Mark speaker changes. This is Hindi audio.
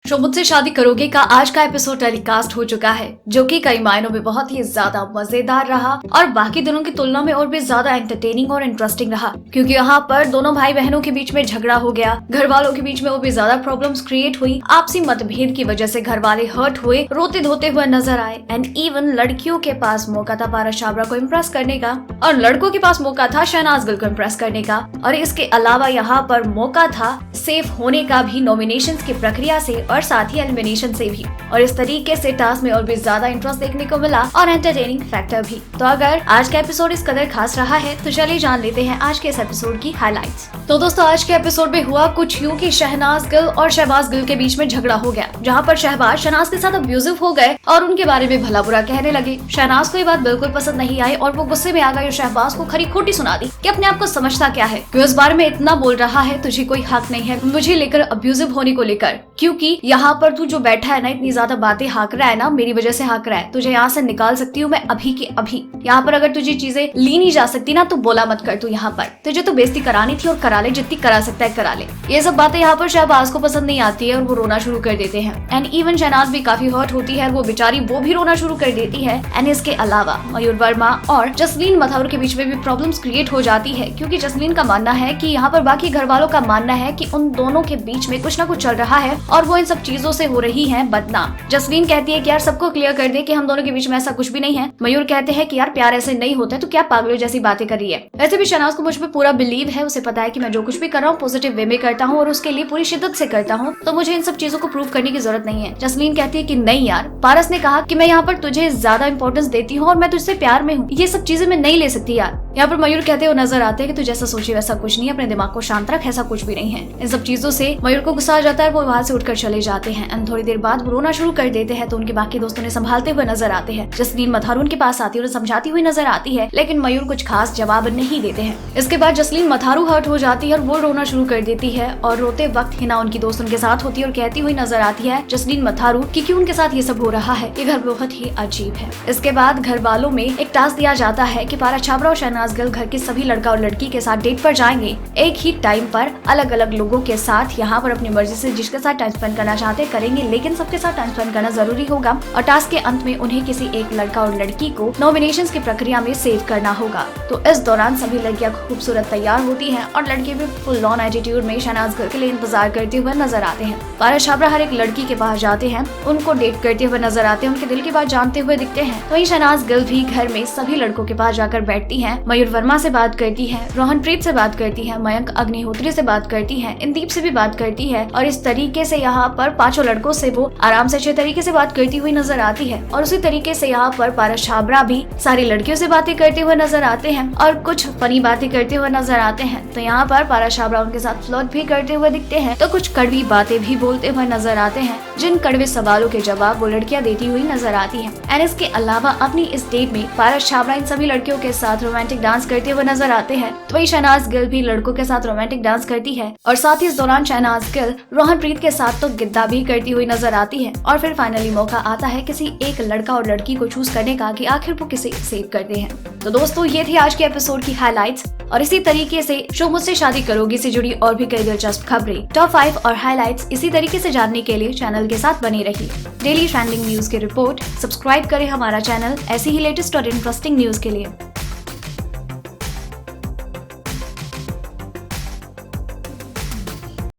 Speaker 1: शो मुझसे शादी करोगे का आज का एपिसोड टेलीकास्ट हो चुका है, जो कि कई मायनों में बहुत ही ज्यादा मजेदार रहा और बाकी दिनों की तुलना में और भी ज्यादा एंटरटेनिंग और इंटरेस्टिंग रहा, क्योंकि यहाँ पर दोनों भाई बहनों के बीच में झगड़ा हो गया, घर वालों के बीच में और भी ज्यादा प्रॉब्लम्स क्रिएट हुई, आपसी मतभेद की वजह से घर वाले हर्ट हुए, रोते धोते हुए नजर आए। एंड इवन लड़कियों के पास मौका था पारस छाबड़ा को इम्प्रेस करने का और लड़कों के पास मौका था शहनाज गिल को इम्प्रेस करने का, और इसके अलावा यहाँ पर मौका था सेफ होने का भी नॉमिनेशंस की प्रक्रिया से और साथ ही एलिमिनेशन से भी। और इस तरीके से टास्क में और भी ज्यादा इंटरेस्ट देखने को मिला और एंटरटेनिंग फैक्टर भी। तो अगर आज का एपिसोड इस कदर खास रहा है तो चलिए जान लेते हैं आज के इस एपिसोड की हाइलाइट्स। तो दोस्तों, आज के एपिसोड में हुआ कुछ यूं कि शहनाज गिल और शहबाज गिल के बीच में झगड़ा हो गया, जहां पर शहबाज शहनाज के साथ अब्यूजिव हो गए और उनके बारे में भला बुरा कहने लगे। शहनाज को ये बात बिल्कुल पसंद नहीं आई और वो गुस्से में आ गई और शहबाज को खरी खोटी सुना दी कि अपने आप को समझता क्या है, क्यों इस बारे में इतना बोल रहा है, तुझे कोई हक नहीं है मुझे लेकर अब्यूजिव होने को लेकर, क्योंकि यहाँ पर तू जो बैठा है ना, इतनी ज्यादा बातें हाँक रहा है ना, मेरी वजह से हाँक रहा है, तुझे यहाँ से निकाल सकती हूँ मैं अभी के अभी। यहाँ पर अगर तुझे चीजें ली नहीं जा सकती ना तो बोला मत कर, तू यहाँ पर तुझे तो बेइज्जती करानी थी और करा ले, जितनी करा सकता है करा ले। ये सब बातें यहाँ पर शहबाज को पसंद नहीं आती है और वो रोना शुरू कर देते हैं। एंड इवन शहनाज भी काफी हर्ट होती है, वो बेचारी वो भी रोना शुरू कर देती है। एंड इसके अलावा मयूर वर्मा और जसलीन मथारू के बीच में भी प्रॉब्लम्स क्रिएट हो जाती है, क्योंकि जसलीन का मानना है कि यहाँ पर बाकी घर वालों का मानना है कि उन दोनों के बीच में कुछ ना कुछ चल रहा है और वो इन सब चीजों से हो रही है बदनाम। जसलीन कहती है कि यार सबको क्लियर कर दे कि हम दोनों के बीच में ऐसा कुछ भी नहीं है। मयूर कहते हैं कि यार प्यार ऐसे नहीं होता है, तो क्या पागलों जैसी बातें कर रही है। वैसे भी शहनाज को मुझ पे पूरा बिलीव है, उसे पता है कि मैं जो कुछ भी कर रहा हूँ पॉजिटिव वे में करता हूँ और उसके लिए पूरी शिद्दत से करता हूँ, तो मुझे इन सब चीजों को प्रूव करने की जरूरत नहीं है। जसलीन कहती है कि नहीं यार, पारस ने कहा कि मैं यहाँ पर तुझे ज्यादा इंपॉर्टेंस देती हूँ और मैं तुझसे प्यार में हूँ, ये सब चीजें मैं नहीं ले सकती यार। यहाँ पर मयूर कहते हुए नजर आते हैं कि तू जैसा सोची वैसा कुछ नहीं है, अपने दिमाग को शांत रख, ऐसा कुछ भी नहीं है। इन सब चीजों से मयूर को गुस्सा आ जाता है, वो वहाँ से उठकर चले जाते हैं। एंड थोड़ी देर बाद वो रोना शुरू कर देते हैं, तो उनके बाकी दोस्तों ने संभालते हुए नजर आते हैं। जसलीन मथारू उनके पास आती है और समझाती हुई नजर आती है, लेकिन मयूर कुछ खास जवाब नहीं देते हैं। इसके बाद जसलीन मथारू हर्ट हो जाती है और वो रोना शुरू कर देती है, और रोते वक्त हिना उनकी दोस्त उनके साथ होती है और कहती हुई नजर आती है जसलीन मथारू कि क्यों उनके साथ ये सब हो रहा है, ये घर बहुत ही अजीब है। इसके बाद घर वालों में एक टास्क दिया जाता है कि पारस छाबड़ा और शहनाज गिल घर के सभी लड़का और लड़की के साथ डेट पर जाएंगे, एक ही टाइम पर अलग अलग लोगों के साथ, यहाँ पर अपनी मर्जी से जिसके साथ टाइम स्पेंड करना चाहते करेंगे, लेकिन सबके साथ टाइम स्पेंड करना जरूरी होगा। और टास्क के अंत में उन्हें किसी एक लड़का और लड़की को नॉमिनेशंस की प्रक्रिया में सेव करना होगा। तो इस दौरान सभी लड़कियां खूबसूरत तैयार होती हैं और लड़के भी फुल ऑन एटीट्यूड में शहनाज गिल के लिए इंतजार करते हुए नजर आते हैं। पारस छाबड़ा हर एक लड़की के पास जाते हैं, उनको डेट करते हुए नजर आते हैं, उनके दिल की बात जानते हुए दिखते हैं। वहीं शहनाज गिल भी घर में सभी लड़कों के पास जाकर बैठती हैं, मयूर वर्मा से बात करती है, रोहनप्रीत से बात करती है, मयंक अग्निहोत्री से बात करती है, इंदीप से भी बात करती है, और इस तरीके से यहाँ पर पांचों लड़कों से वो आराम से अच्छे तरीके से बात करती हुई नजर आती है। और उसी तरीके से यहाँ पर पारस छाबड़ा भी सारी लड़कियों से बातें करते हुए नजर आते हैं और कुछ फनी बातें करते हुए नजर आते हैं। तो यहाँ पर पारस छाबड़ा उनके साथ फ्लर्ट भी करते हुए दिखते हैं, तो कुछ कड़वी बातें भी बोलते हुए नजर आते हैं, जिन कड़वे सवालों के जवाब वो लड़कियां देती हुई नजर आती हैं। एंड इसके अलावा अपनी इस डेट में पारस छाबड़ा इन सभी लड़कियों के साथ रोमांटिक डांस करते हुए नजर आते हैं, तो वही शहनाज गिल भी लड़कों के साथ रोमांटिक डांस करती है, और साथ ही इस दौरान शहनाज गिल रोहनप्रीत के साथ तो गिद्दा भी करती हुई नजर आती है। और फिर फाइनली मौका आता है किसी एक लड़का और लड़की को चूज करने का कि आखिर वो किसे सेव करते हैं। तो दोस्तों, ये थी आज के एपिसोड की हाइलाइट्स, और इसी तरीके से शो मुझसे शादी करोगी से जुड़ी और भी कई दिलचस्प खबरें, टॉप 5 और हाइलाइट्स इसी तरीके से जानने के लिए चैनल के साथ बने रहिए। डेली ट्रेंडिंग न्यूज की रिपोर्ट सब्सक्राइब करें हमारा चैनल ऐसी ही लेटेस्ट और इंटरेस्टिंग न्यूज के लिए।